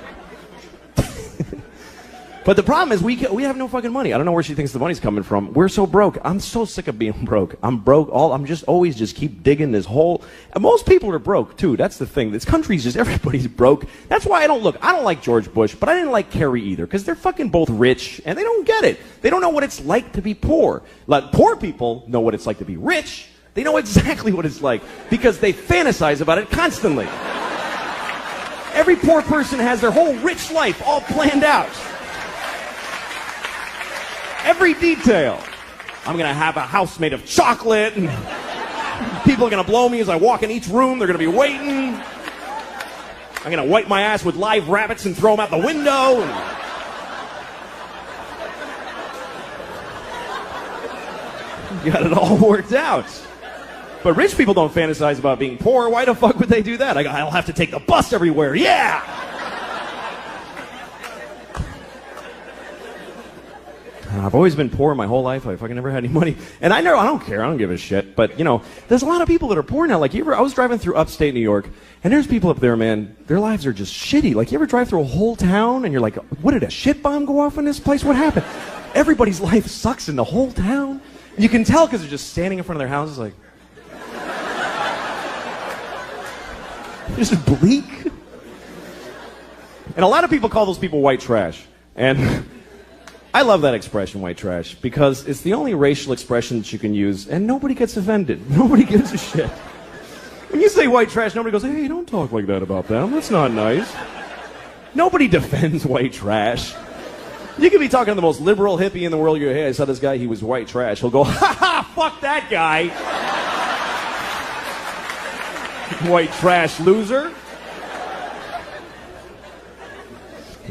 F: But the problem is we have no fucking money. I don't know where she thinks the money's coming from. We're so broke. I'm so sick of being broke. I'm broke. I'm just always keep digging this hole. And most people are broke too. That's the thing. This country's just everybody's broke. That's why I don't like George Bush, but I didn't like Kerry either, because they're fucking both rich and they don't get it. They don't know what it's like to be poor. Like, poor people know what it's like to be rich. They know exactly what it's like because they fantasize about it constantly. Every poor person has their whole rich life all planned out. Every detail. I'm going to have a house made of chocolate, and people are going to blow me as I walk in each room. They're going to be waiting. I'm going to wipe my ass with live rabbits and throw them out the window. And got it all worked out. But rich people don't fantasize about being poor. Why the fuck would they do that? I'll have to take the bus everywhere. Yeah! I've always been poor my whole life. I fucking never had any money. And I don't care. I don't give a shit. But, there's a lot of people that are poor now. Like, I was driving through upstate New York, and there's people up there, man, their lives are just shitty. Like, you ever drive through a whole town, and you're like, what, did a shit bomb go off in this place? What happened? Everybody's life sucks in the whole town. And you can tell because they're just standing in front of their houses like... just bleak. And a lot of people call those people white trash. And... I love that expression, white trash, because it's the only racial expression that you can use, and nobody gets offended. Nobody gives a shit. When you say white trash, nobody goes, hey, don't talk like that about them. That's not nice. Nobody defends white trash. You could be talking to the most liberal hippie in the world. You go, hey, I saw this guy, he was white trash. He'll go, ha ha, fuck that guy. White trash loser.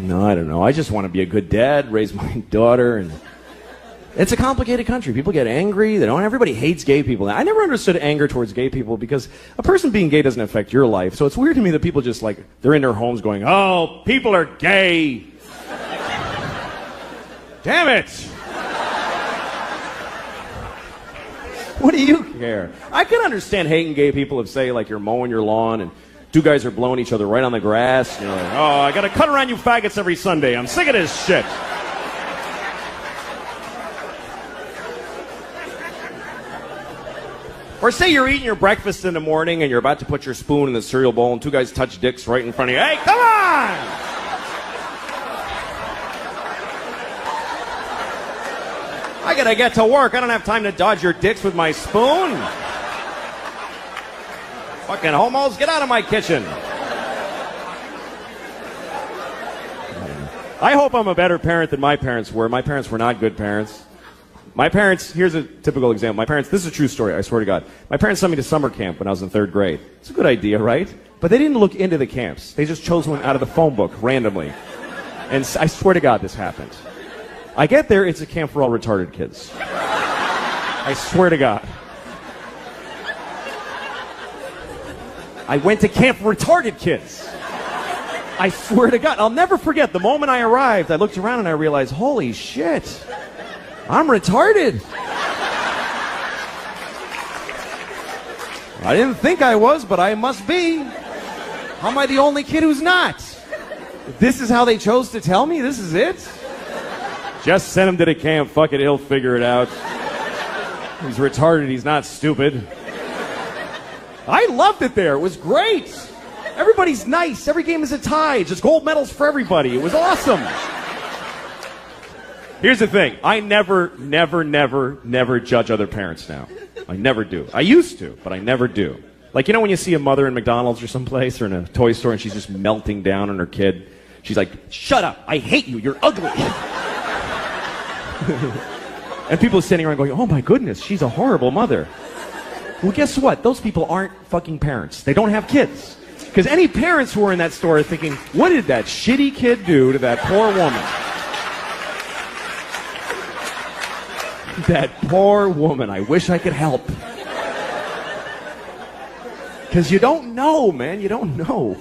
F: No, I don't know. I just want to be a good dad, raise my daughter, and it's a complicated country. People get angry. Everybody hates gay people. I never understood anger towards gay people because a person being gay doesn't affect your life. So it's weird to me that people just they're in their homes going, oh, people are gay. Damn it. What do you care? I can understand hating gay people if, say, you're mowing your lawn and two guys are blowing each other right on the grass. You're like, oh, I gotta cut around you faggots every Sunday. I'm sick of this shit. Or say you're eating your breakfast in the morning and you're about to put your spoon in the cereal bowl and two guys touch dicks right in front of you. Hey, come on! I gotta get to work. I don't have time to dodge your dicks with my spoon. Fucking homos, get out of my kitchen. I hope I'm a better parent than my parents were. My parents were not good parents. My parents, here's a typical example. My parents, this is a true story, I swear to God. My parents sent me to summer camp when I was in 3rd grade. It's a good idea, right? But they didn't look into the camps. They just chose one out of the phone book randomly. And I swear to God this happened. I get there, it's a camp for all retarded kids. I swear to God. I went to camp for retarded kids. I swear to God. I'll never forget the moment I arrived. I looked around and I realized, holy shit, I'm retarded. I didn't think I was, but I must be. How am I the only kid who's not? This is how they chose to tell me? This is it? Just send him to the camp. Fuck it, he'll figure it out. He's retarded. He's not stupid. I loved it there. It was great. Everybody's nice. Every game is a tie. Just gold medals for everybody. It was awesome. Here's the thing. I never judge other parents now. I never do. I used to, but I never do. Like, you know when you see a mother in McDonald's or someplace or in a toy store and she's just melting down on her kid? She's like, shut up, I hate you, you're ugly. And people are standing around going, oh my goodness, she's a horrible mother. Well, guess what? Those people aren't fucking parents. They don't have kids. Because any parents who are in that store are thinking, what did that shitty kid do to that poor woman? That poor woman, I wish I could help. Because you don't know, man, you don't know.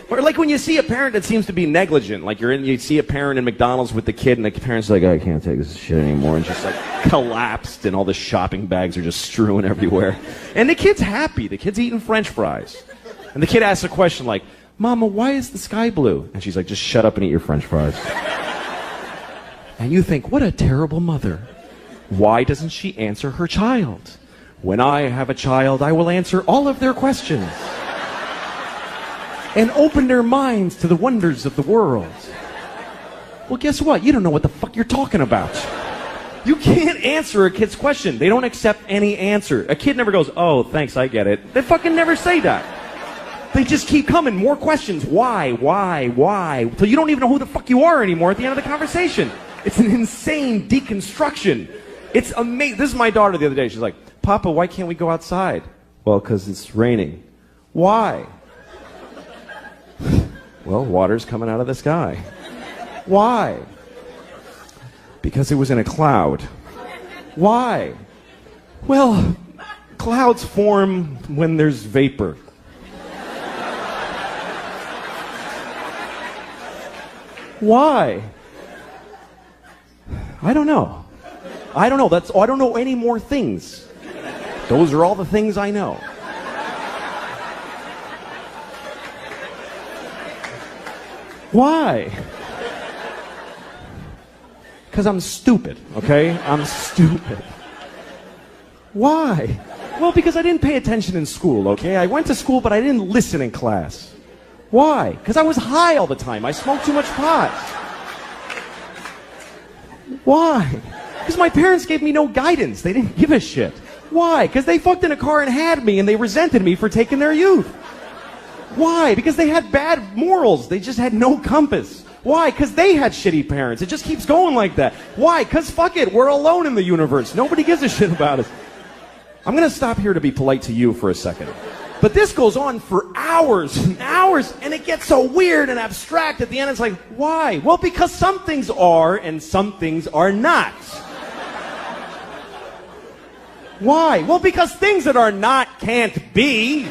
F: Or like when you see a parent that seems to be negligent, like you see a parent in McDonald's with the kid and the parent's like, I can't take this shit anymore, and just like collapsed and all the shopping bags are just strewn everywhere. And the kid's happy, the kid's eating French fries. And the kid asks a question like, Mama, why is the sky blue? And she's like, just shut up and eat your French fries. And you think, what a terrible mother. Why doesn't she answer her child? When I have a child, I will answer all of their questions and open their minds to the wonders of the world. Well, guess what? You don't know what the fuck you're talking about. You can't answer a kid's question. They don't accept any answer. A kid never goes, oh, thanks, I get it. They fucking never say that. They just keep coming. More questions. Why? Till you don't even know who the fuck you are anymore at the end of the conversation. It's an insane deconstruction. It's amazing. This is my daughter the other day. She's like, Papa, why can't we go outside? Well, because it's raining. Why? Well, water's coming out of the sky. Why? Because it was in a cloud. Why? Well, clouds form when there's vapor. Why? I don't know. I don't know. I don't know any more things. Those are all the things I know. Why? Because I'm stupid, okay? I'm stupid. Why? Well, because I didn't pay attention in school, okay? I went to school, but I didn't listen in class. Why? Because I was high all the time. I smoked too much pot. Why? Because my parents gave me no guidance. They didn't give a shit. Why? Because they fucked in a car and had me, and they resented me for taking their youth. Why? Because they had bad morals. They just had no compass. Why? Because they had shitty parents. It just keeps going like that. Why? Because fuck it, we're alone in the universe. Nobody gives a shit about us. I'm going to stop here to be polite to you for a second. But this goes on for hours and hours, and it gets so weird and abstract at the end. It's like, why? Well, because some things are and some things are not. Why? Well, because things that are not can't be.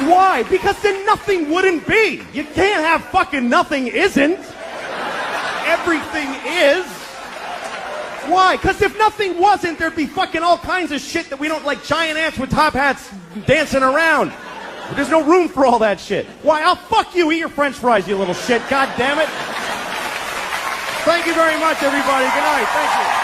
F: Why? Because then nothing wouldn't be. You can't have fucking nothing isn't. Everything is. Why? Because if nothing wasn't, there'd be fucking all kinds of shit that we don't like, giant ants with top hats dancing around. There's no room for all that shit. Why? I'll fuck you, eat your French fries, you little shit. God damn it. Thank you very much, everybody. Good night. Thank you.